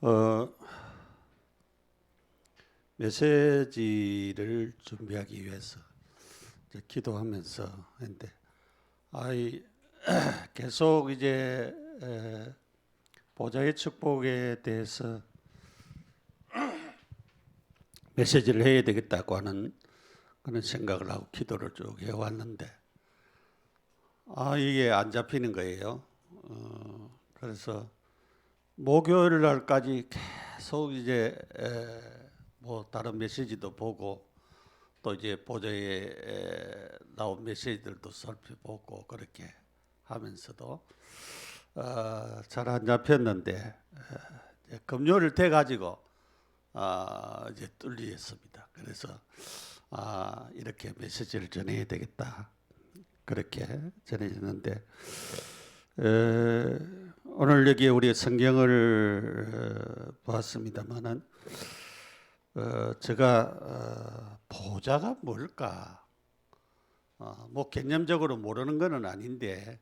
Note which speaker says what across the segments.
Speaker 1: 어, 메시지를 준비하기 위해서 이제 기도하면서 했는데, 아이 계속 이제 보좌의 축복에 대해서 메시지를 해야 되겠다고 하는 그런 생각을 하고 기도를 쭉 해왔는데, 이게 안 잡히는 거예요. 그래서 목요일 날까지 계속 이제 뭐 다른 메시지도 보고 또 이제 보좌에 나온 메시지들도 살펴보고 그렇게 하면서도 잘 안 잡혔는데, 금요일 돼 가지고 이제 뚫리었습니다. 그래서 이렇게 메시지를 전해야 되겠다 그렇게 전해졌는데, 오늘 여기 우리 성경을 보았습니다만은 제가 보좌가 뭘까 뭐 개념적으로 모르는 것은 아닌데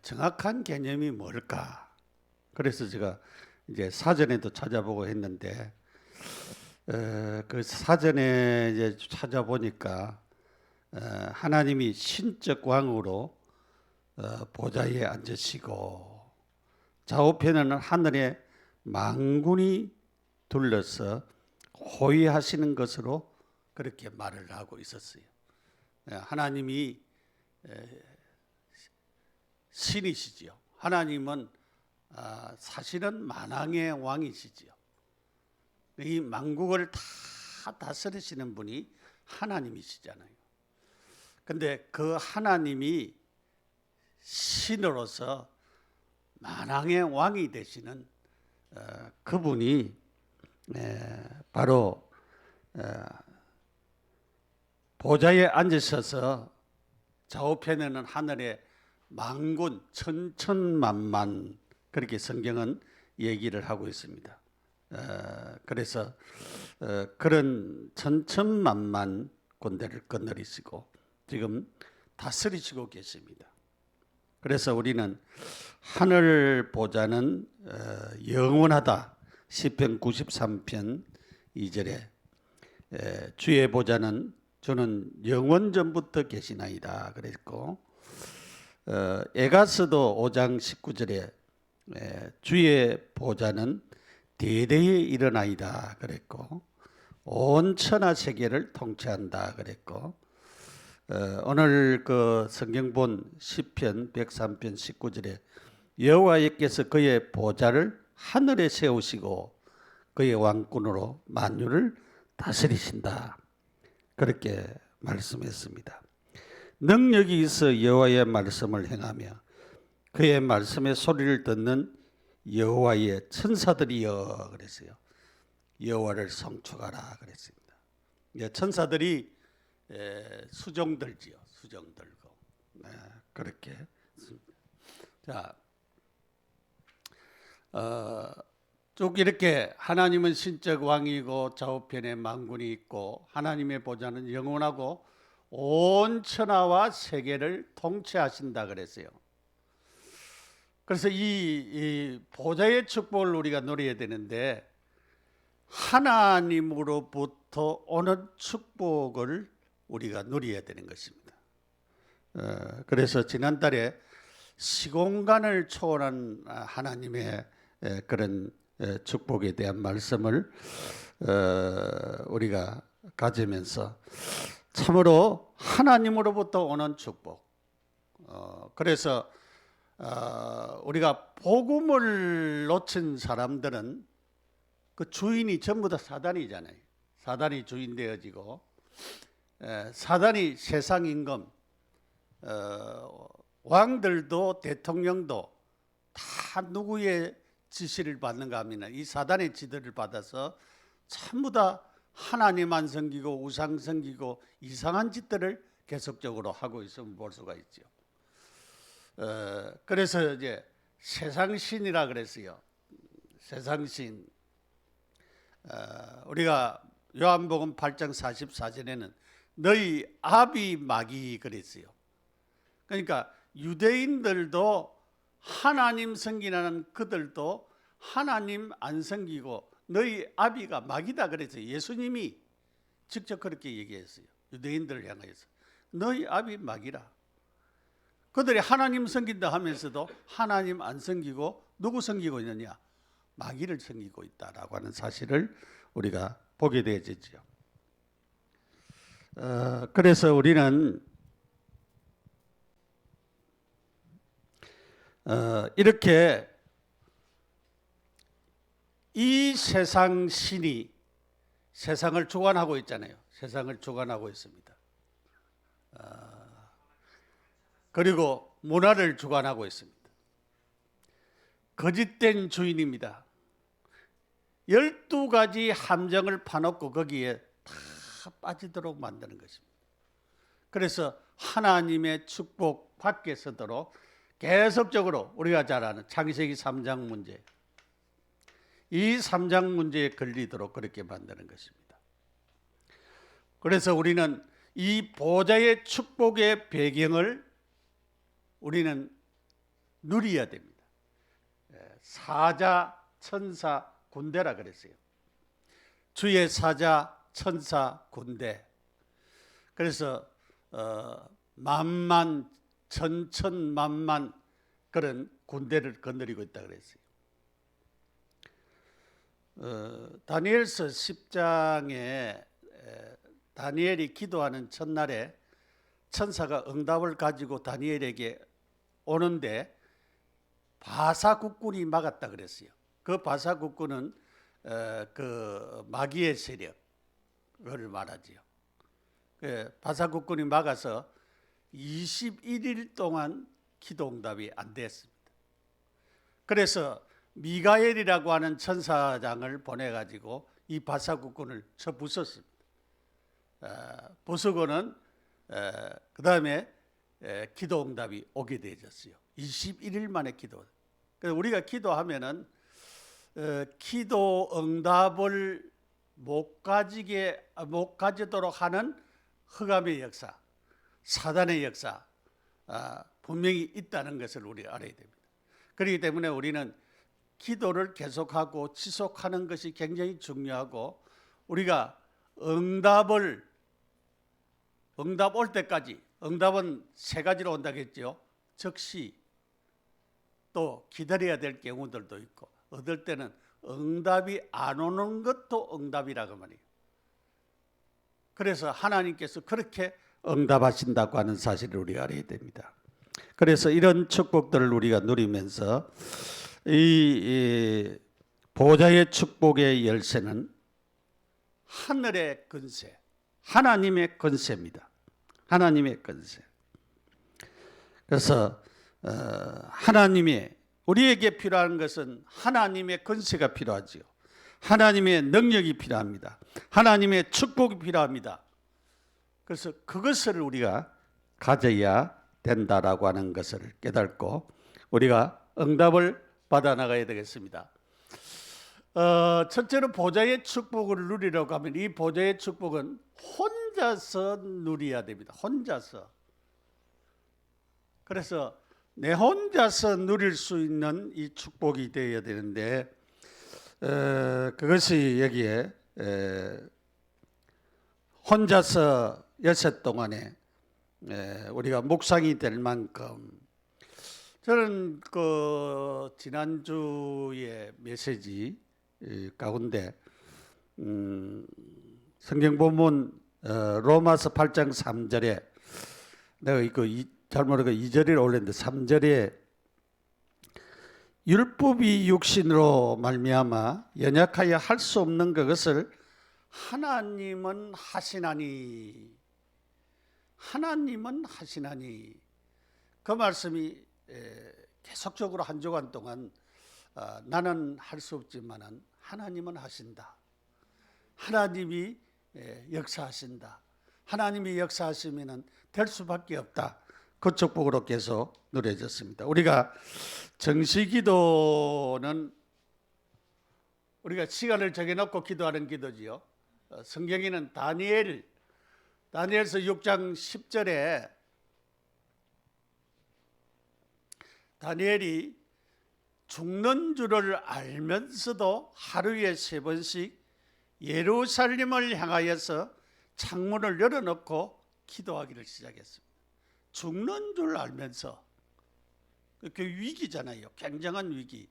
Speaker 1: 정확한 개념이 뭘까, 그래서 제가 이제 사전에도 찾아보고 했는데 그 사전에 이제 찾아보니까 하나님이 신적 왕으로 보좌에 앉으시고 좌우편에는 하늘의 만군이 둘러서 호위하시는 것으로 그렇게 말을 하고 있었어요. 하나님이 신이시지요. 하나님은 사실은 만왕의 왕이시지요. 이 만국을 다 다스리시는 분이 하나님이시잖아요. 근데 그 하나님이 신으로서 만왕의 왕이 되시는 그분이 바로 보좌에 앉으셔서 좌우편에는 하늘의 만군 천천만만, 그렇게 성경은 얘기를 하고 있습니다. 그래서 그런 천천만만 군대를 거느리시고 지금 다스리시고 계십니다. 그래서 우리는 하늘 보좌는 영원하다. 시편 93편 2절에 주의 보좌는 주는 영원전부터 계시나이다 그랬고, 에가스도 5장 19절에 주의 보좌는 대대에 일어나이다 그랬고, 온 천하 세계를 통치한다 그랬고, 오늘 그 성경본 시편 103편 19절에 여호와께서 그의 보좌를 하늘에 세우시고 그의 왕권으로 만유를 다스리신다 그렇게 말씀했습니다. 능력이 있어 여호와의 말씀을 행하며 그의 말씀의 소리를 듣는 여호와의 천사들이여 그랬어요. 여호와를 송축하라 그랬습니다. 천사들이 수종들지요. 수종들고 그렇게 자, 쭉 이렇게 하나님은 신적 왕이고 좌우편에 만군이 있고 하나님의 보좌는 영원하고 온 천하와 세계를 통치하신다 그랬어요. 그래서 이 보좌의 축복을 우리가 누려야 되는데, 하나님으로부터 오는 축복을 우리가 누려야 되는 것입니다. 그래서 지난달에 시공간을 초월한 하나님의 그런 축복에 대한 말씀을 우리가 가지면서 참으로 하나님으로부터 오는 축복, 그래서 우리가 복음을 놓친 사람들은 그 주인이 전부 다 사단이잖아요. 사단이 주인 되어지고 사단이 세상 임금, 왕들도 대통령도 다 누구의 지시를 받는가 하면 이 사단의 지도를 받아서 전부 다 하나님 안 섬기고 우상 섬기고 이상한 짓들을 계속적으로 하고 있음을 볼 수가 있죠. 그래서 이제 세상신이라 그랬어요. 세상신. 우리가 요한복음 8장 44절에는 너희 아비 마귀 그랬어요. 그러니까 유대인들도 하나님 섬기는 그들도 하나님 안 섬기고 너희 아비가 마귀다 그래서 예수님이 직접 그렇게 얘기했어요. 유대인들을 향하여서 너희 아비 마귀라. 그들이 하나님 섬긴다 하면서도 하나님 안 섬기고 누구 섬기고 있느냐? 마귀를 섬기고 있다라고 하는 사실을 우리가 보게 되어지죠. 그래서 우리는 이렇게 이 세상 신이 세상을 주관하고 있잖아요. 세상을 주관하고 있습니다. 그리고 문화를 주관하고 있습니다. 거짓된 주인입니다. 12가지 함정을 파놓고 거기에 다 빠지도록 만드는 것입니다. 그래서 하나님의 축복 밖에 서도록 계속적으로 우리가 잘 아는 창세기 3장 문제, 이 3장 문제에 걸리도록 그렇게 만드는 것입니다. 그래서 우리는 이 보좌의 축복의 배경을 우리는 누려야 됩니다. 사자, 천사, 군대라 그랬어요. 주의 사자, 천사, 군대. 그래서 만만, 천천만만 그런 군대를 거느리고 있다 그랬어요. 다니엘서 10장에 다니엘이 기도하는 첫날에 천사가 응답을 가지고 다니엘에게 오는데 바사국군이 막았다 그랬어요. 그 바사국군은 그 마귀의 세력을 말하지요. 바사국군이 막아서 21일 동안 기도 응답이 안 됐습니다. 그래서 미가엘이라고 하는 천사장을 보내가지고 이 바사국군을 쳐 부쉈습니다. 부수고는 그 다음에 기도 응답이 오게 되었어요. 21일 만에 기도. 그래서 우리가 기도하면은 기도 응답을 못 가지도록 하는 흑암의 역사, 사단의 역사 분명히 있다는 것을 우리가 알아야 됩니다. 그렇기 때문에 우리는 기도를 계속하고 지속하는 것이 굉장히 중요하고 우리가 응답 올 때까지, 응답은 세 가지로 온다고 했죠. 즉시, 또 기다려야 될 경우들도 있고 어떨 때는 응답이 안 오는 것도 응답이라고 말이에요. 그래서 하나님께서 그렇게 응답하신다고 하는 사실을 우리가 알아야 됩니다. 그래서 이런 축복들을 우리가 누리면서 이 보좌의 축복의 열쇠는 하늘의 권세, 하나님의 권세입니다. 하나님의 권세. 그래서 하나님의 우리에게 필요한 것은 하나님의 권세가 필요하지요. 하나님의 능력이 필요합니다. 하나님의 축복이 필요합니다. 그래서 그것을 우리가 가져야 된다라고 하는 것을 깨닫고 우리가 응답을 받아 나가야 되겠습니다. 첫째로 보좌의 축복을 누리려고 하면 이 보좌의 축복은 혼자서 누려야 됩니다. 혼자서. 그래서 내 혼자서 누릴 수 있는 이 축복이 되어야 되는데 그것이 여기에 혼자서 여섯 동안에 우리가 묵상이 될 만큼 저는 그 지난주에 메시지 가운데 성경 본문 로마서 8장 3절에 내가 이거 잘못하고 2절에 올렸는데 3절에 율법이 육신으로 말미암아 연약하여 할 수 없는 그것을 하나님은 하시나니, 하나님은 하시나니, 그 말씀이 계속적으로 한 주간 동안 나는 할 수 없지만은 하나님은 하신다. 하나님이 역사하신다. 하나님이 역사하시면은 될 수밖에 없다. 그 축복으로 계속 누려졌습니다. 우리가 정시기도는 우리가 시간을 정해놓고 기도하는 기도지요. 성경에는 다니엘서 6장 10절에 다니엘이 죽는 줄을 알면서도 하루에 3번씩 예루살렘을 향하여서 창문을 열어놓고 기도하기를 시작했습니다. 죽는 줄 알면서, 그 위기잖아요. 굉장한 위기.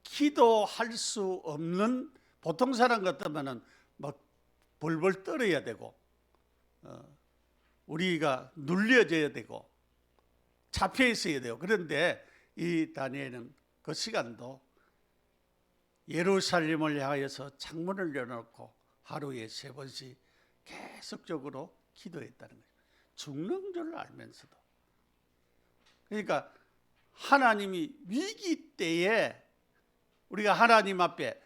Speaker 1: 기도할 수 없는, 보통 사람 같으면은 막 벌벌 떨어야 되고, 우리가 눌려져야 되고, 잡혀 있어야 돼요. 그런데 이 다니엘은 그 시간도 예루살렘을 향하여서 창문을 열어놓고 하루에 3번씩 계속적으로 기도했다는 거예요. 죽는 줄 알면서도. 그러니까 하나님이 위기 때에 우리가 하나님 앞에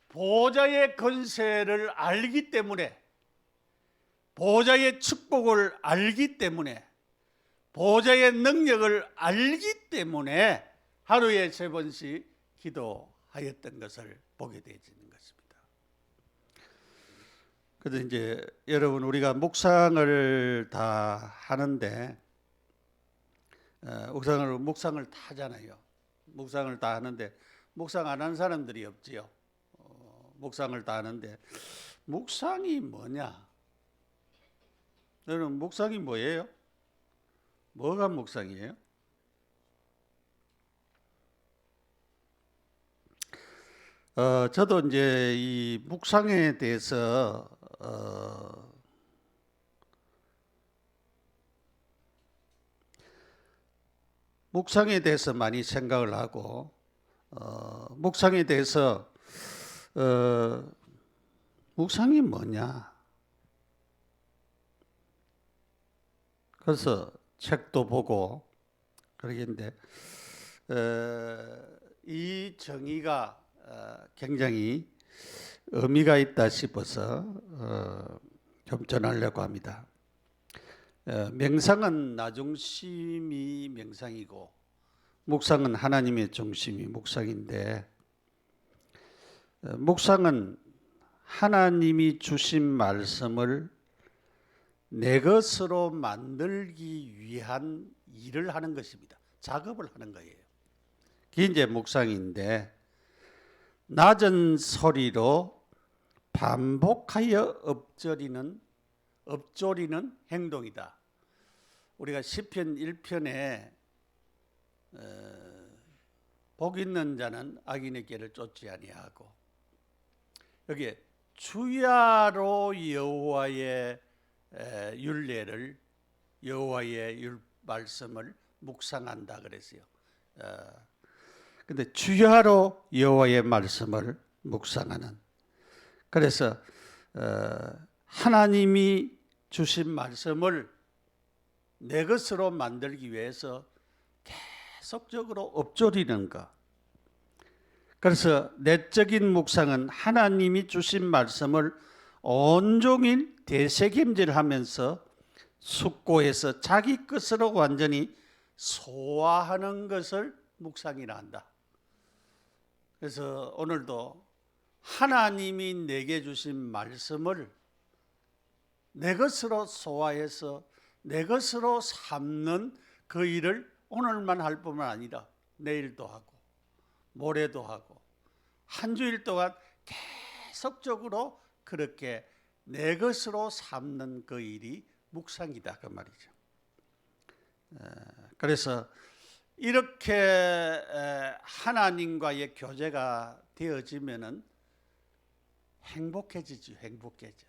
Speaker 1: 보좌의 권세를 알기 때문에, 보좌의 축복을 알기 때문에, 보좌의 능력을 알기 때문에 하루에 3번씩 기도하였던 것을 보게 되어지는 것입니다. 그래서 이제 여러분, 우리가 묵상을 다 하는데, 묵상을 다 하잖아요. 묵상을 다 하는데 묵상 안 하는 사람들이 없지요. 묵상을 다 하는데 묵상이 뭐냐? 여러분, 묵상이 뭐예요? 뭐가 묵상이에요? 저도 이제 이 묵상에 대해서 많이 생각을 하고, 묵상에 대해서 묵상이 뭐냐? 그래서 책도 보고 그러겠는데, 이 정의가 굉장히 의미가 있다 싶어서 좀 전하려고 합니다. 명상은 나 중심이 명상이고, 묵상은 하나님의 중심이 묵상인데, 묵상은 하나님이 주신 말씀을 내 것으로 만들기 위한 일을 하는 것입니다. 작업을 하는 거예요. 그게 이제 묵상인데, 낮은 소리로 반복하여 읊조리는 행동이다. 우리가 시편 1편에 복 있는 자는 악인의 길을 쫓지 아니하고, 여기에 주야로 여호와의 율례를, 여호와의 말씀을 묵상한다 그랬어요. 근데 주야로 여호와의 말씀을 묵상하는, 그래서 하나님이 주신 말씀을 내 것으로 만들기 위해서 계속적으로 읊조리는 것. 그래서 내적인 묵상은 하나님이 주신 말씀을 온종일 되새김질하면서 숙고해서 자기 것으로 완전히 소화하는 것을 묵상이라 한다. 그래서 오늘도 하나님이 내게 주신 말씀을 내 것으로 소화해서 내 것으로 삼는 그 일을 오늘만 할 뿐만 아니라 내일도 하고 모레도 하고 한 주일 동안 계속적으로 그렇게 내 것으로 삼는 그 일이 묵상이다, 그 말이죠. 그래서 이렇게 하나님과의 교제가 되어지면은 행복해지죠. 행복해져.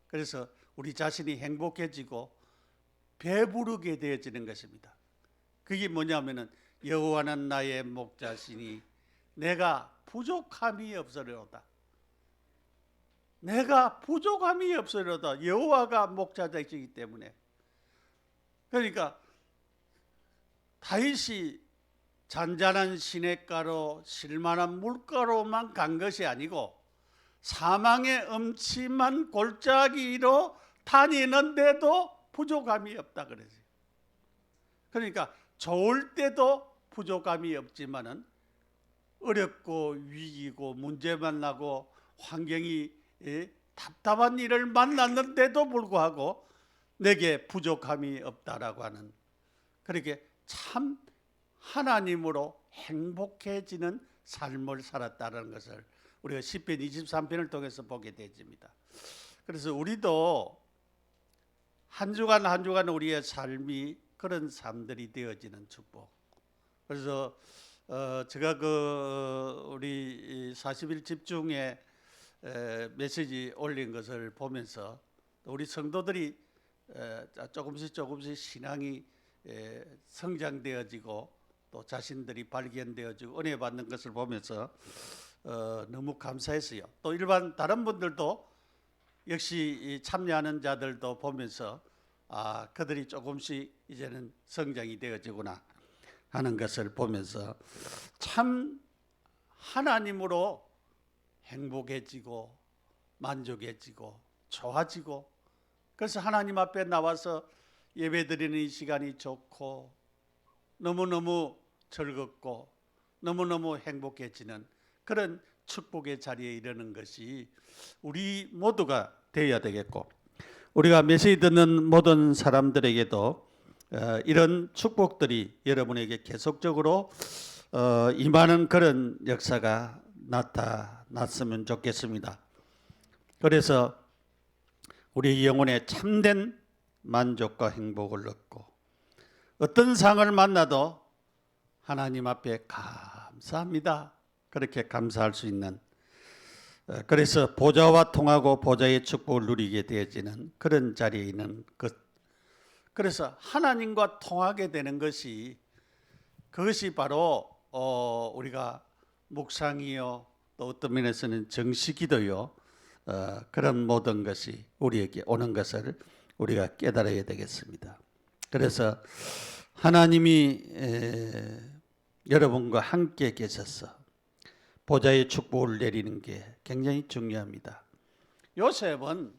Speaker 1: 그래서 우리 자신이 행복해지고 배부르게 되어지는 것입니다. 그게 뭐냐면은 여호와는 나의 목자시니 내가 부족함이 없으리로다. 내가 부족함이 없으리로다. 여호와가 목자이시기 때문에. 그러니까 다윗이 잔잔한 시냇가로 실만한 물가로만 간 것이 아니고 사망의 음침한 골짜기로 다니는데도 부족함이 없다 그러지. 그러니까 좋을 때도 부족함이 없지만은 어렵고 위기고 문제 만나고 환경이 답답한 일을 만났는데도 불구하고 내게 부족함이 없다라고 하는, 그렇게 참 하나님으로 행복해지는 삶을 살았다는 것을 우리가 시편 23편을 통해서 보게 되집니다. 그래서 우리도 한 주간 한 주간 우리의 삶이 그런 삶들이 되어지는 축복. 그래서 제가 우리 40일 집중에 메시지 올린 것을 보면서 우리 성도들이 조금씩 신앙이 성장되어지고 또 자신들이 발견되어지고 은혜 받는 것을 보면서 너무 감사했어요. 또 일반 다른 분들도 역시 참여하는 자들도 보면서 그들이 조금씩 이제는 성장이 되어지구나 하는 것을 보면서 참 하나님으로 행복해지고 만족해지고 좋아지고, 그래서 하나님 앞에 나와서 예배드리는 이 시간이 좋고 너무너무 즐겁고 너무너무 행복해지는 그런 축복의 자리에 이르는 것이 우리 모두가 되어야 되겠고, 우리가 메시지 듣는 모든 사람들에게도 이런 축복들이 여러분에게 계속적으로 임하는 그런 역사가 나타났으면 좋겠습니다. 그래서 우리 영혼에 참된 만족과 행복을 얻고 어떤 상을 만나도 하나님 앞에 감사합니다, 그렇게 감사할 수 있는, 그래서 보좌와 통하고 보좌의 축복을 누리게 되어지는 그런 자리에 있는 것. 그래서 하나님과 통하게 되는 것이, 그것이 바로 우리가 묵상이요 또 어떤 면에서는 정식기도요, 그런 모든 것이 우리에게 오는 것을 우리가 깨달아야 되겠습니다. 그래서 하나님이 여러분과 함께 계셔서 보좌의 축복을 내리는 게 굉장히 중요합니다. 요셉은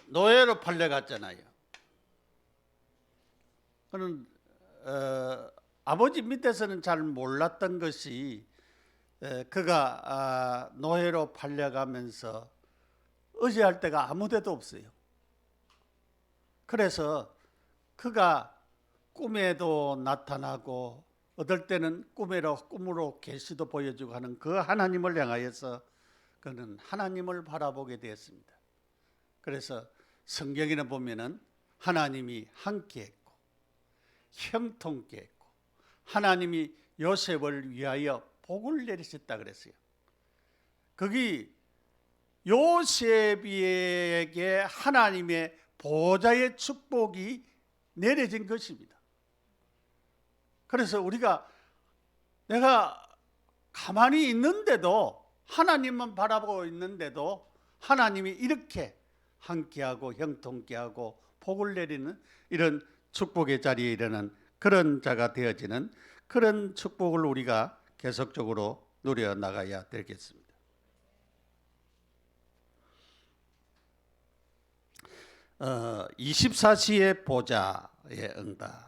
Speaker 1: 노예로 팔려갔잖아요. 그는 아버지 밑에서는 잘 몰랐던 것이 그가 노예로 팔려가면서 의지할 데가 아무 데도 없어요. 그래서 그가 꿈에도 나타나고 어떨 때는 꿈으로 계시도 보여주고 하는 그 하나님을 향하여서 그는 하나님을 바라보게 되었습니다. 그래서 성경에는 보면은 하나님이 함께했고 형통케 했고 하나님이 요셉을 위하여 복을 내리셨다 그랬어요. 거기 요셉에게 하나님의 보좌의 축복이 내려진 것입니다. 그래서 내가 가만히 있는데도, 하나님만 바라보고 있는데도 하나님이 이렇게 함께하고 형통케 하고 복을 내리는 이런 축복의 자리에 이르는 그런 자가 되어지는 그런 축복을 우리가 계속적으로 누려 나가야 되겠습니다. 24시의 보좌의 응답.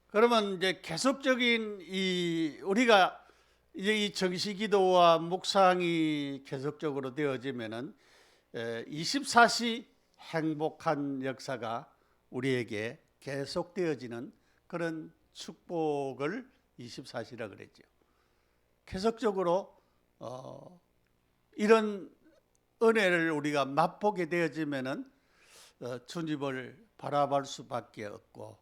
Speaker 1: 그러면 이제 계속적인 우리가 이제 이 정시기도와 묵상이 계속적으로 되어지면은 24시 행복한 역사가 우리에게 계속되어지는 그런 축복을 24시라 그랬죠. 계속적으로 이런 은혜를 우리가 맛보게 되어지면은 주님을 바라볼 수밖에 없고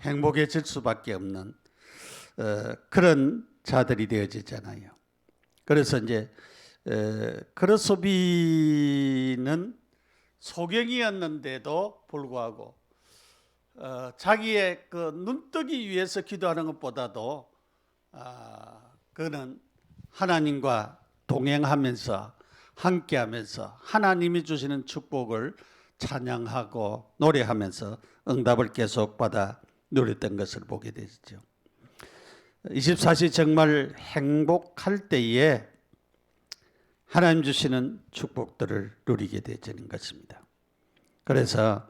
Speaker 1: 행복해질 수밖에 없는 그런 자들이 되어지잖아요. 그래서 이제 그르소비는 소경이었는데도 불구하고 자기의 그 눈뜨기 위해서 기도하는 것보다도 그는 하나님과 동행하면서 함께하면서 하나님이 주시는 축복을 찬양하고 노래하면서 응답을 계속 받아 누렸던 것을 보게 되죠. 24시 정말 행복할 때에 하나님 주시는 축복들을 누리게 되는 것입니다. 그래서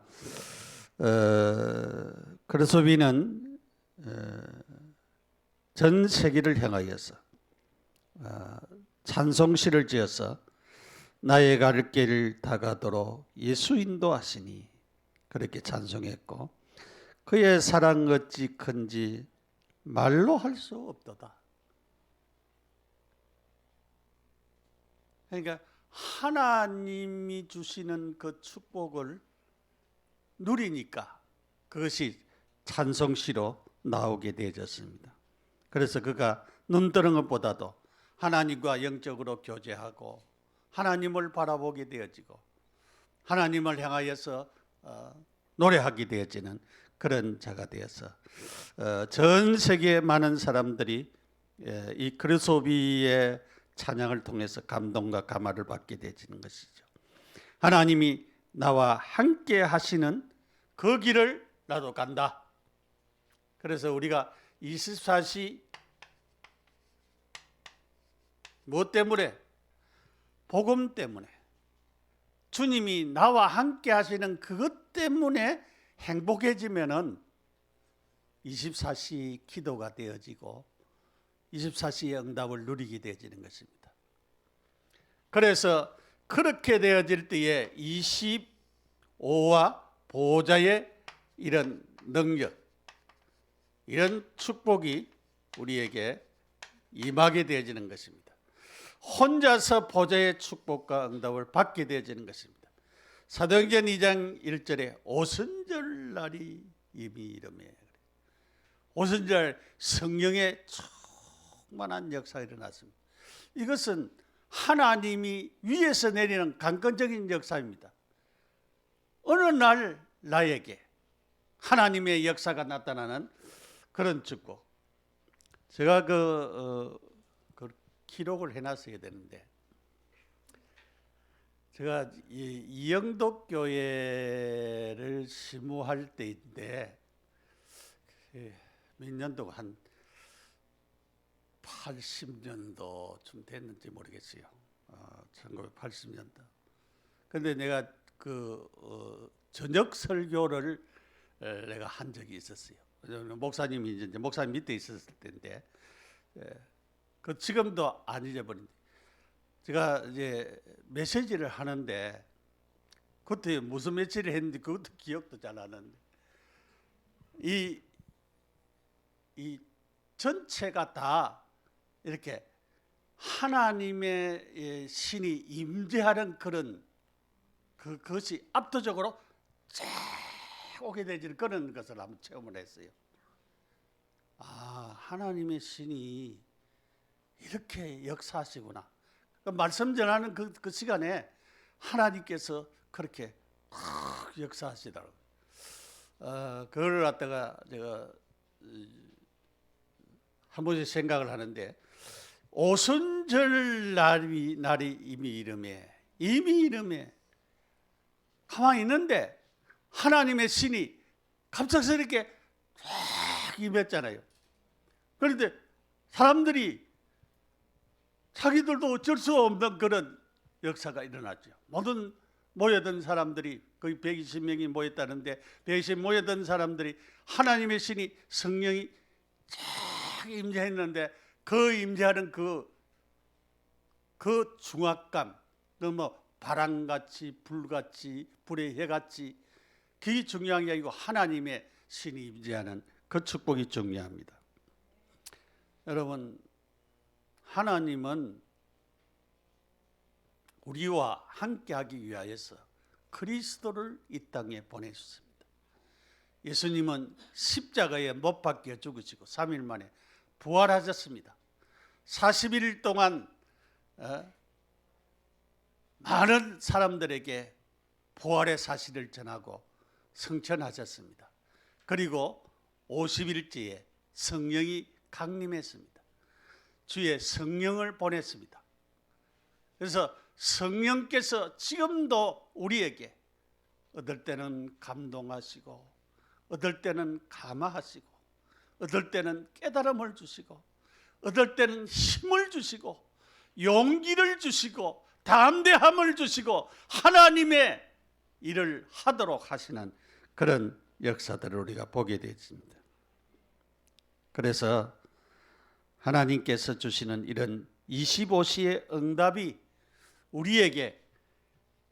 Speaker 1: 그르소비는 전 세계를 향하여서 찬송시를 지어서 나의 갈 길 다가도록 예수 인도하시니 그렇게 찬송했고, 그의 사랑 어찌 큰지 말로 할 수 없도다. 그러니까 하나님이 주시는 그 축복을 누리니까 그것이 찬송시로 나오게 되어졌습니다. 그래서 그가 눈뜨는 것보다도 하나님과 영적으로 교제하고 하나님을 바라보게 되어지고 하나님을 향하여서 노래하게 되어지는 그런 자가 되어서 전 세계 많은 사람들이 이 크리스토비의 찬양을 통해서 감동과 감화를 받게 되어지는 것이죠. 하나님이 나와 함께 하시는 그 길을 나도 간다. 그래서 우리가 24시 무엇 때문에? 복음 때문에, 주님이 나와 함께 하시는 그것 때문에 행복해지면은 24시 기도가 되어지고 24시의 응답을 누리게 되어지는 것입니다. 그래서 그렇게 되어질 때에 25와 보호자의 이런 능력, 이런 축복이 우리에게 임하게 되어지는 것입니다. 혼자서 보좌의 축복과 응답을 받게 되어지는 것입니다. 사도행전 2장 1절에 오순절날이 이미 이름에, 오순절 성령의 충만한 역사가 일어났습니다. 이것은 하나님이 위에서 내리는 강권적인 역사입니다. 어느 날 나에게 하나님의 역사가 나타나는 그런 축복. 제가 그 기록을 해놨어야 되는데, 제가 이영독 교회를 시무할 때인데 몇 년도가 한 80년도쯤 됐는지 모르겠어요. 1980년도. 근데 내가 저녁 설교를 내가 한 적이 있었어요. 목사님이 이제 목사님 밑에 있었을 때인데, 그 지금도 안 잊어버린데, 제가 이제 메시지를 하는데 그때 무슨 메시지를 했는지 그것도 기억도 잘 안 나는데, 이 전체가 다 이렇게 하나님의 신이 임재하는 그런 그것이 압도적으로 쫙 오게 되는 그런 것을 한번 체험을 했어요. 아, 하나님의 신이 이렇게 역사하시구나. 말씀 전하는 그 시간에 하나님께서 그렇게 역사하시더라고요. 그걸 갖다가 제가 한 번씩 생각을 하는데, 오순절 날이 이미 이름에 가만히 있는데 하나님의 신이 갑작스럽게 쫙 임했잖아요. 그런데 사람들이 자기들도 어쩔 수 없는 그런 역사가 일어났죠. 모든 모여든 사람들이 거의 120명이 모였다는데, 120 모여든 사람들이 하나님의 신이 성령이 쫙 임재했는데, 그 임재하는 그 중압감, 뭐 바람같이 불같이 불의 해같이, 그게 중요한 게 아니고 하나님의 신이 임재하는 그 축복이 중요합니다. 여러분, 하나님은 우리와 함께하기 위하여서 그리스도를 이 땅에 보내셨습니다. 예수님은 십자가에 못 박혀 죽으시고 3일 만에 부활하셨습니다. 40일 동안 많은 사람들에게 부활의 사실을 전하고 성천하셨습니다. 그리고 50일째에 성령이 강림했습니다. 주의 성령을 보냈습니다. 그래서 성령께서 지금도 우리에게 어떨 때는 감동하시고, 어떨 때는 감화하시고, 어떨 때는 깨달음을 주시고, 어떨 때는 힘을 주시고, 용기를 주시고, 담대함을 주시고, 하나님의 일을 하도록 하시는 그런 역사들을 우리가 보게 되었습니다. 그래서 하나님께서 주시는 이런 25시의 응답이 우리에게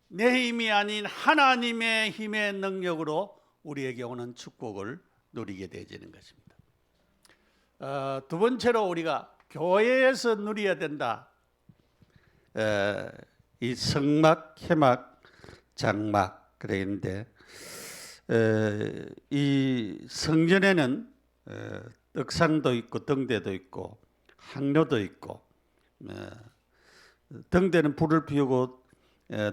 Speaker 1: 내 힘이 아닌 하나님의 힘의 능력으로 우리에게 오는 축복을 누리게 되어지는 것입니다. 두 번째로 우리가 교회에서 누려야 된다. 이 성막, 회막, 장막 그랬는데 이 성전에는 떡상도 있고 등대도 있고 항로도 있고 등대는 불을 피우고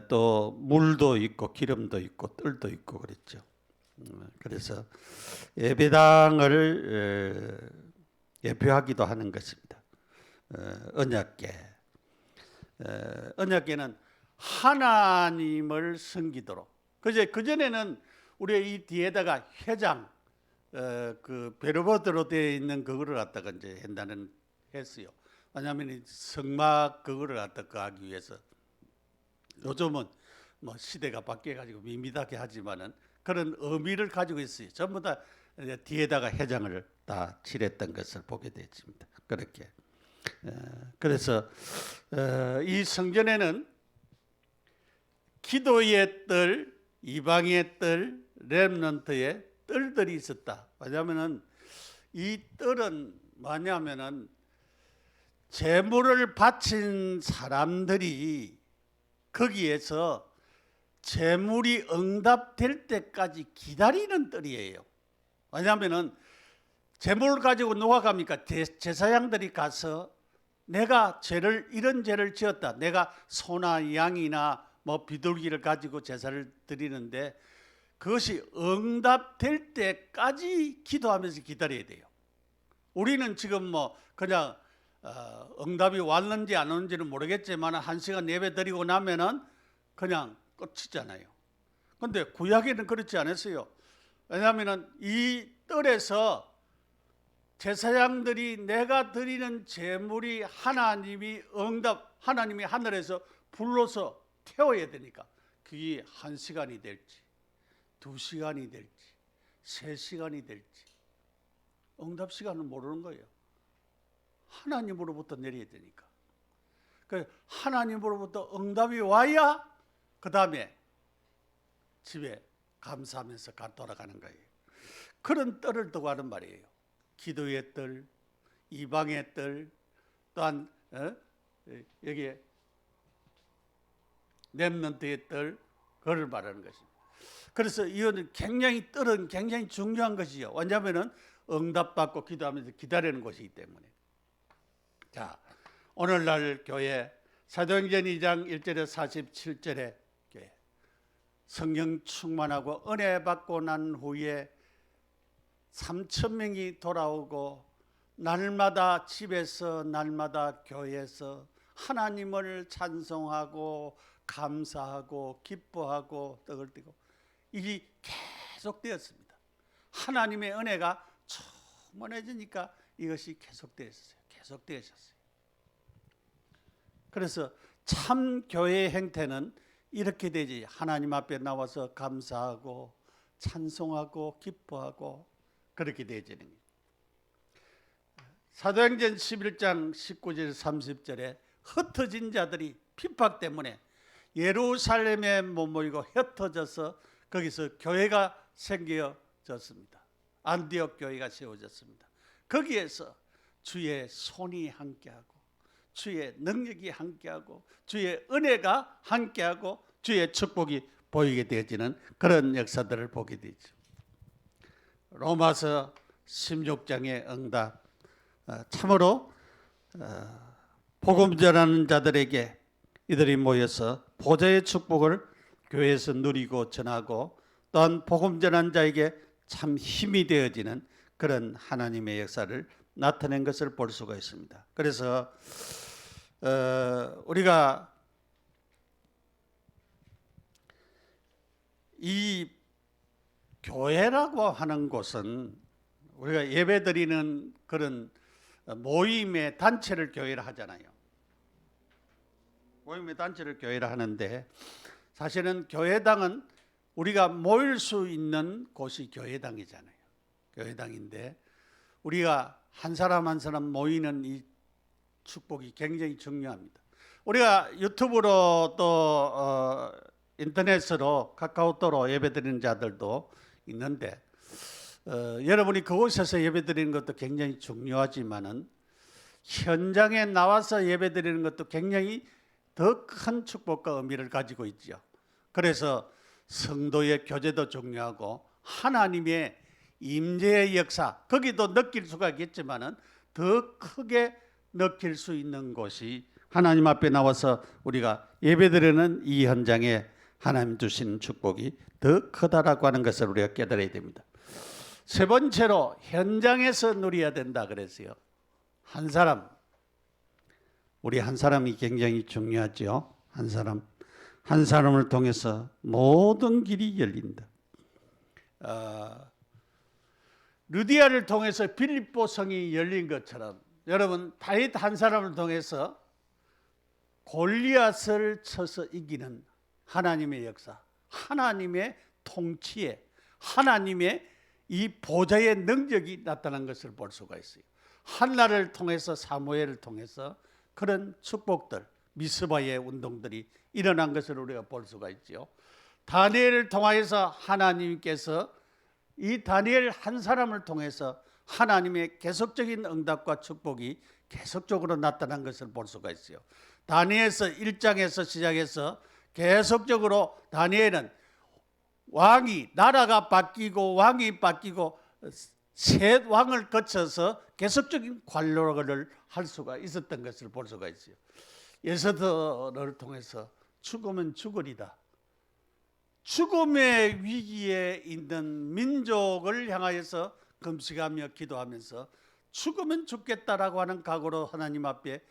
Speaker 1: 또 물도 있고 기름도 있고 뜰도 있고 그랬죠. 그래서 예배당을 예표하기도 하는 것입니다. 언약궤. 언약궤는 하나님을 섬기도록. 그전에는 우리 이 뒤에다가 회장, 그 베르버드로 되어 있는 그거를 갖다가 이제 한다는 했어요. 왜냐하면 이 성막 그거를 갖다가 하기 위해서 요즘은 뭐 시대가 바뀌어가지고 밋밋하게 하지만은 그런 의미를 가지고 있어요. 전부 다 뒤에다가 회장을 다 칠했던 것을 보게 되었습니다. 그렇게. 그래서 이 성전에는 기도의 뜰, 이방의 뜰, 렘넌트의 뜰들이 있었다. 왜냐하면은 이 뜰은 뭐냐면은 제물을 바친 사람들이 거기에서 제물이 응답될 때까지 기다리는 뜰이에요. 왜냐하면은 제물을 가지고 누가 갑니까? 제사장들이 가서 내가 이런 죄를 지었다. 내가 소나 양이나 뭐 비둘기를 가지고 제사를 드리는데 그것이 응답될 때까지 기도하면서 기다려야 돼요. 우리는 지금 뭐 그냥 응답이 왔는지 안 왔는지는 모르겠지만 1시간 예배 드리고 나면은 그냥 끝이잖아요. 근데 구약에는 그렇지 않았어요. 왜냐하면은 이 뜰에서 제사장들이 내가 드리는 제물이 하나님이 하늘에서 불러서 태워야 되니까 그게 1시간이 될지 2시간이 될지 3시간이 될지 응답 시간은 모르는 거예요. 하나님으로부터 내려야 되니까. 그 하나님으로부터 응답이 와야 그 다음에 집에 감사하면서 돌아가는 거예요. 그런 뜰을 두고 하는 말이에요. 기도의 뜰, 이방의 뜰, 또한 여기에 렘넌트의 뜰, 그걸 말하는 것입니다. 그래서 이거는 뜰은 굉장히 중요한 것이죠. 왜냐하면 응답받고 기도하면서 기다리는 것이기 때문에. 자, 오늘날 교회 사도행전 2장 1절에 47절에 교회 성령 충만하고 은혜 받고 난 후에 3,000명이 돌아오고 날마다 집에서 날마다 교회에서 하나님을 찬송하고 감사하고 기뻐하고 떡을 띠고 이게 계속되었습니다. 하나님의 은혜가 충만해지니까 이것이 계속되었어요. 계속되었어요. 그래서 참 교회의 행태는 이렇게 되지. 하나님 앞에 나와서 감사하고 찬송하고 기뻐하고 그렇게 되어지는 거예요. 사도행전 11장 19절 30절에 흩어진 자들이 핍박 때문에 예루살렘에 못 모이고 흩어져서 거기서 교회가 생겨졌습니다. 안디옥 교회가 세워졌습니다. 거기에서 주의 손이 함께하고 주의 능력이 함께하고 주의 은혜가 함께하고 주의 축복이 보이게 되어지는 그런 역사들을 보게 되죠. 로마서 16장의 응답, 참으로 복음 전하는 자들에게 이들이 모여서 보좌의 축복을 교회에서 누리고 전하고 또한 복음 전한 자에게 참 힘이 되어지는 그런 하나님의 역사를 나타낸 것을 볼 수가 있습니다. 그래서 우리가 이 교회라고 하는 곳은 우리가 예배드리는 그런 모임의 단체를 교회라 하잖아요. 모임의 단체를 교회라 하는데 사실은 교회당은 우리가 모일 수 있는 곳이 교회당이잖아요. 교회당인데 우리가 한 사람 한 사람 모이는 이 축복이 굉장히 중요합니다. 우리가 유튜브로 또 인터넷으로 카카오톡으로 예배드리는 자들도 있는데 여러분이 그곳에서 예배드리는 것도 굉장히 중요하지만은 현장에 나와서 예배드리는 것도 굉장히 더 큰 축복과 의미를 가지고 있죠. 그래서 성도의 교제도 중요하고 하나님의 임재의 역사 거기도 느낄 수가 있겠지만은 더 크게 느낄 수 있는 곳이 하나님 앞에 나와서 우리가 예배드리는 이 현장에 하나님 주신 축복이 더 크다라고 하는 것을 우리가 깨달아야 됩니다. 세 번째로 현장에서 누려야 된다 그랬어요. 한 사람, 우리 한 사람이 굉장히 중요하죠. 한 사람을 통해서 모든 길이 열린다. 루디아를 통해서 빌립보 성이 열린 것처럼 여러분 다윗 한 사람을 통해서 골리앗을 쳐서 이기는 하나님의 역사, 하나님의 통치에 하나님의 이 보좌의 능력이 나타난 것을 볼 수가 있어요. 한나를 통해서 사무엘을 통해서 그런 축복들, 미스바의 운동들이 일어난 것을 우리가 볼 수가 있죠. 다니엘을 통하여서 하나님께서 이 다니엘 한 사람을 통해서 하나님의 계속적인 응답과 축복이 계속적으로 나타난 것을 볼 수가 있어요. 다니엘서 1장에서 시작해서 계속적으로 다니엘은 나라가 바뀌고 왕이 바뀌고 새 왕을 거쳐서 계속적인 관로를 할 수가 있었던 것을 볼 수가 있어요. 에스더를 통해서 죽으면 죽으리다. 죽음의 위기에 있는 민족을 향하여서 금식하며 기도하면서 죽으면 죽겠다라고 하는 각오로 하나님 앞에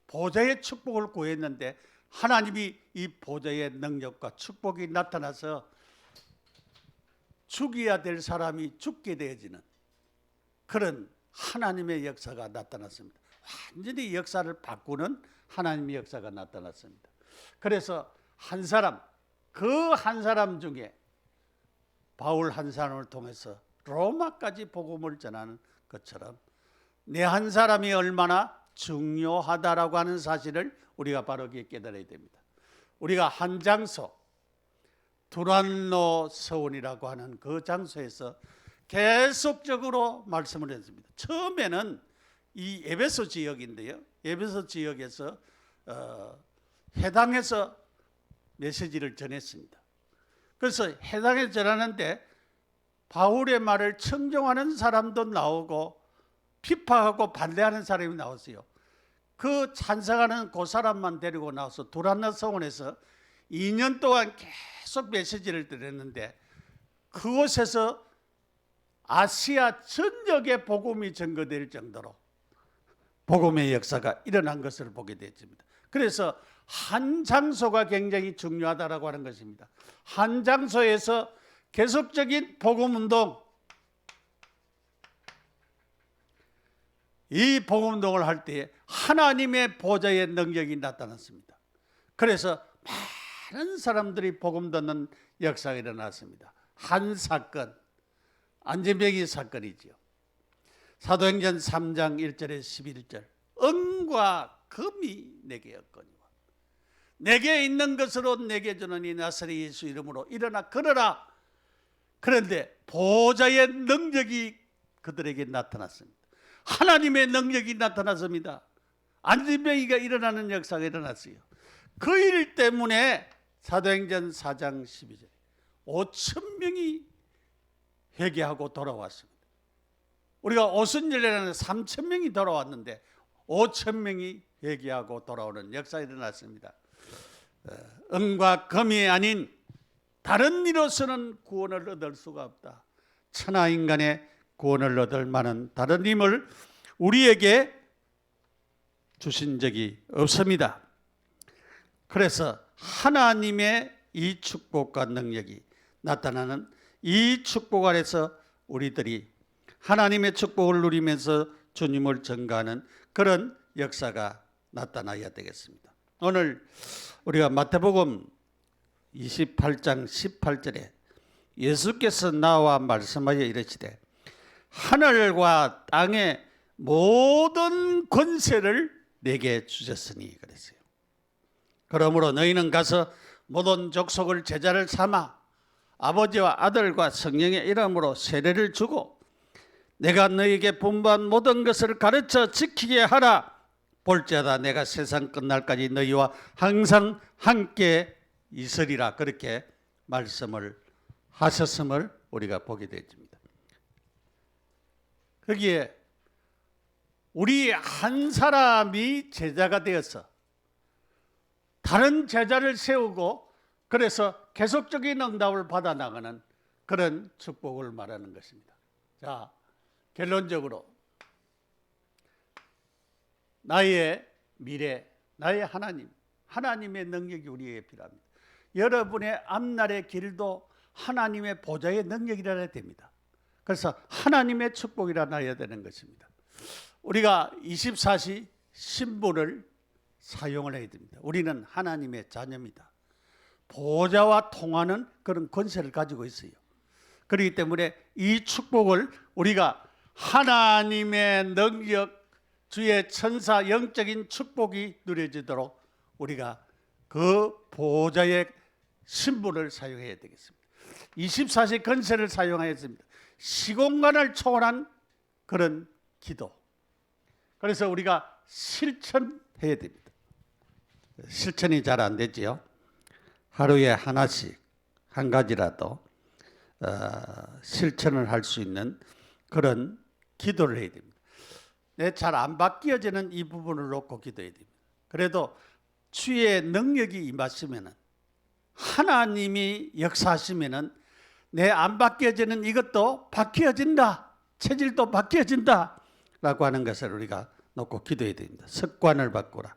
Speaker 1: 보좌의 축복을 구했는데 하나님이 이 보좌의 능력과 축복이 나타나서 죽여야 될 사람이 죽게 되어지는 그런 하나님의 역사가 나타났습니다. 완전히 역사를 바꾸는 하나님의 역사가 나타났습니다. 그래서 그 한 사람 중에 바울 한 사람을 통해서 로마까지 복음을 전하는 것처럼 내 한 사람이 얼마나 중요하다라고 하는 사실을 우리가 바르게 깨달아야 됩니다. 우리가 한 장소 두란노 서원이라고 하는 그 장소에서 계속적으로 말씀을 했습니다. 처음에는 이 에베소 지역인데요. 에베소 지역에서 해당해서 메시지를 전했습니다. 그래서 해당해서 전하는데 바울의 말을 청종하는 사람도 나오고 비판하고 반대하는 사람이 나왔어요. 그 찬성하는 그 사람만 데리고 나와서 두란노 서원에서 2년 동안 계속 메시지를 드렸는데 그곳에서 아시아 전역에 복음이 전거될 정도로 복음의 역사가 일어난 것을 보게 됐습니다. 그래서 한 장소가 굉장히 중요하다라고 하는 것입니다. 한 장소에서 계속적인 복음 운동, 이 복음 운동을 할 때에 하나님의 보좌의 능력이 나타났습니다. 그래서 많은 사람들이 복음 듣는 역사가 일어났습니다. 한 사건, 안진뱅이 사건이지요. 사도행전 3장 1절에 11절 은과 금이 내게 없거니와 내게 있는 것으로 내게 주노니 나사렛 예수 이름으로 일어나 걸어라. 그런데 보좌의 능력이 그들에게 나타났습니다. 하나님의 능력이 나타났습니다. 안진뱅이가 일어나는 역사가 일어났어요. 그 일 때문에 사도행전 4장 12절 5,000명이 회개하고 돌아왔습니다. 우리가 오순절에는 3,000명이 돌아왔는데 5,000명이 회개하고 돌아오는 역사가 일어났습니다. 은과 금이 아닌 다른 이로서는 구원을 얻을 수가 없다. 천하 인간의 구원을 얻을 만한 다른 힘을 우리에게 주신 적이 없습니다. 그래서 하나님의 이 축복과 능력이 나타나는 이 축복 아래서 우리들이 하나님의 축복을 누리면서 주님을 전가하는 그런 역사가 나타나야 되겠습니다. 오늘 우리가 마태복음 28장 18절에 예수께서 나와 말씀하여 이르시되 하늘과 땅의 모든 권세를 내게 주셨으니 그랬어요. 그러므로 너희는 가서 모든 족속을 제자를 삼아 아버지와 아들과 성령의 이름으로 세례를 주고 내가 너에게 분부한 모든 것을 가르쳐 지키게 하라. 볼지어다 내가 세상 끝날까지 너희와 항상 함께 있으리라. 그렇게 말씀을 하셨음을 우리가 보게 됩니다. 거기에 우리 한 사람이 제자가 되어서 다른 제자를 세우고 그래서 계속적인 응답을 받아 나가는 그런 축복을 말하는 것입니다. 자, 결론적으로 나의 미래, 나의 하나님의 능력이 우리에게 필요합니다. 여러분의 앞날의 길도 하나님의 보좌의 능력이라 해야 됩니다. 그래서 하나님의 축복이라 나야 되는 것입니다. 우리가 24시 신분을 사용을 해야 됩니다. 우리는 하나님의 자녀입니다. 보좌와 통하는 그런 권세를 가지고 있어요. 그렇기 때문에 이 축복을 우리가 하나님의 능력, 주의 천사 영적인 축복이 누려지도록 우리가 그 보좌의 신분을 사용해야 되겠습니다. 24시 권세를 사용하였습니다. 시공간을 초월한 그런 기도. 그래서 우리가 실천해야 됩니다. 실천이 잘 안 되지요. 하루에 하나씩 한 가지라도 실천을 할 수 있는 그런 기도를 해야 됩니다. 잘 안 바뀌어지는 이 부분을 놓고 기도해야 됩니다. 그래도 주의 능력이 임하시면은 하나님이 역사하시면은 내 안 바뀌어지는 이것도 바뀌어진다. 체질도 바뀌어진다. 라고 하는 것을 우리가 놓고 기도해야 됩니다. 습관을 바꾸라.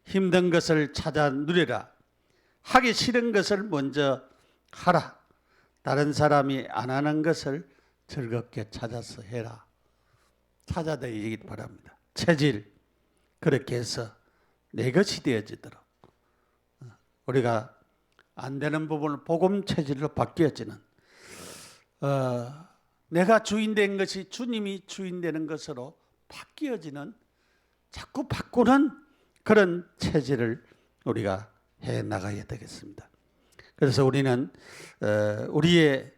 Speaker 1: 힘든 것을 찾아 누려라. 하기 싫은 것을 먼저 하라. 다른 사람이 안 하는 것을 즐겁게 찾아서 해라. 찾아다니기 바랍니다. 체질 그렇게 해서 내 것이 되어지도록 우리가 안 되는 부분을 복음 체질로 바뀌어지는 내가 주인된 것이 주님이 주인되는 것으로 바뀌어지는 자꾸 바꾸는 그런 체질을 우리가 해 나가야 되겠습니다. 그래서 우리는 우리의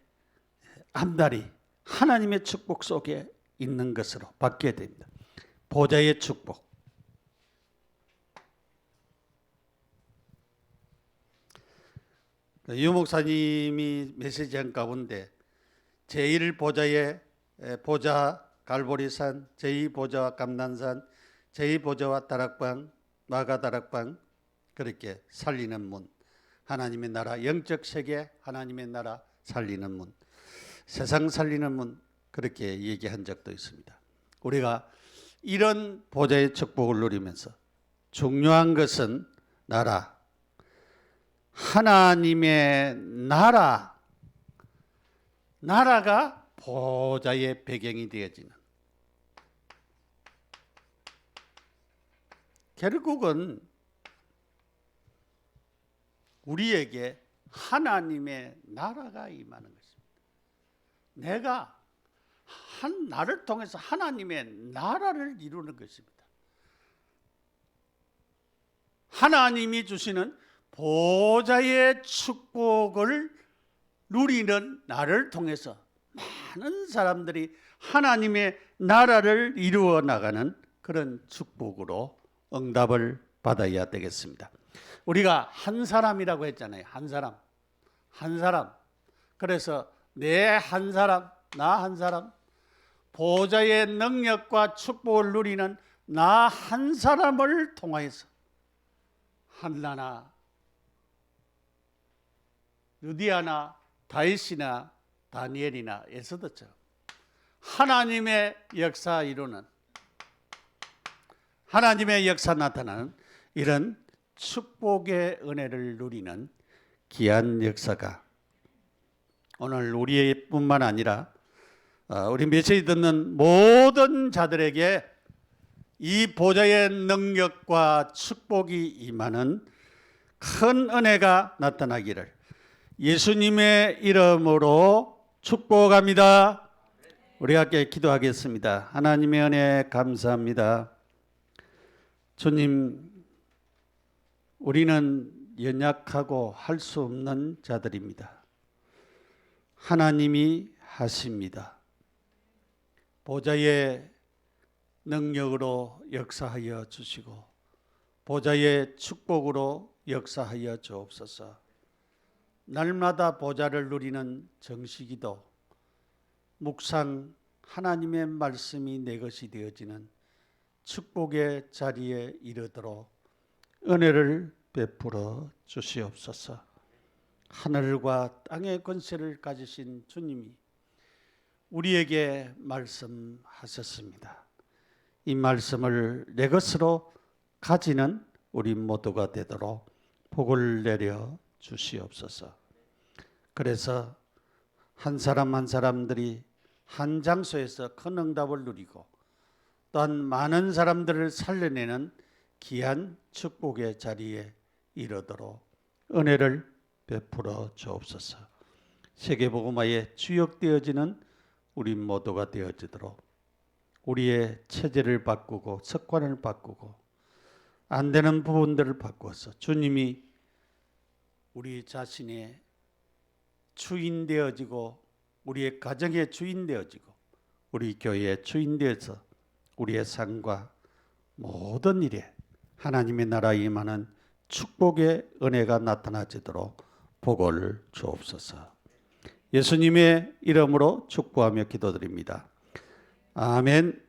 Speaker 1: 앞날이 하나님의 축복 속에 있는 것으로 바뀌어야 됩니다. 보좌의 축복. 유 목사님이 메시지한 가운데 제1보좌의 보좌 갈보리산, 제2보좌와 감난산, 제2보좌와 다락방, 마가다락방 그렇게 살리는 문, 하나님의 나라 영적 세계, 하나님의 나라 살리는 문, 세상 살리는 문 그렇게 얘기한 적도 있습니다. 우리가 이런 보좌의 축복을 누리면서 중요한 것은 나라, 하나님의 나라가 보좌의 배경이 되어지는 결국은 우리에게 하나님의 나라가 임하는 것입니다. 내가 나를 통해서 하나님의 나라를 이루는 것입니다. 하나님이 주시는 보좌의 축복을 누리는 나를 통해서 많은 사람들이 하나님의 나라를 이루어 나가는 그런 축복으로 응답을 받아야 되겠습니다. 우리가 한 사람이라고 했잖아요. 한 사람. 그래서 내 한 사람, 나 한 사람, 보좌의 능력과 축복을 누리는 나 한 사람을 통하여서 한나나 루디아나 다윗이나 다니엘이나 에스더처럼 하나님의 역사 이루는 하나님의 역사 나타나는 이런 축복의 은혜를 누리는 귀한 역사가 오늘 우리뿐만 아니라 우리 메시지 듣는 모든 자들에게 이 보좌의 능력과 축복이 임하는 큰 은혜가 나타나기를 예수님의 이름으로 축복합니다. 우리 함께 기도하겠습니다. 하나님의 은혜 감사합니다. 주님, 우리는 연약하고 할 수 없는 자들입니다. 하나님이 하십니다. 보좌의 능력으로 역사하여 주시고 보좌의 축복으로 역사하여 주옵소서. 날마다 보좌를 누리는 정식기도, 묵상 하나님의 말씀이 내 것이 되어지는 축복의 자리에 이르도록 은혜를 베풀어 주시옵소서. 하늘과 땅의 권세를 가지신 주님이 우리에게 말씀하셨습니다. 이 말씀을 내 것으로 가지는 우리 모두가 되도록 복을 내려 주시옵소서. 그래서 한 사람 한 사람들이 한 장소에서 큰 응답을 누리고 또한 많은 사람들을 살려내는 귀한 축복의 자리에 이르도록 은혜를 베풀어 주옵소서. 세계복음화에 주역되어지는 우리 모두가 되어지도록 우리의 체제를 바꾸고 습관을 바꾸고 안 되는 부분들을 바꿔서 주님이 우리 자신의 주인 되어지고 우리의 가정의 주인 되어지고 우리 교회의 주인 되어서 우리의 삶과 모든 일에 하나님의 나라에 임하는 축복의 은혜가 나타나지도록 복을 주옵소서. 예수님의 이름으로 축복하며 기도드립니다. 아멘.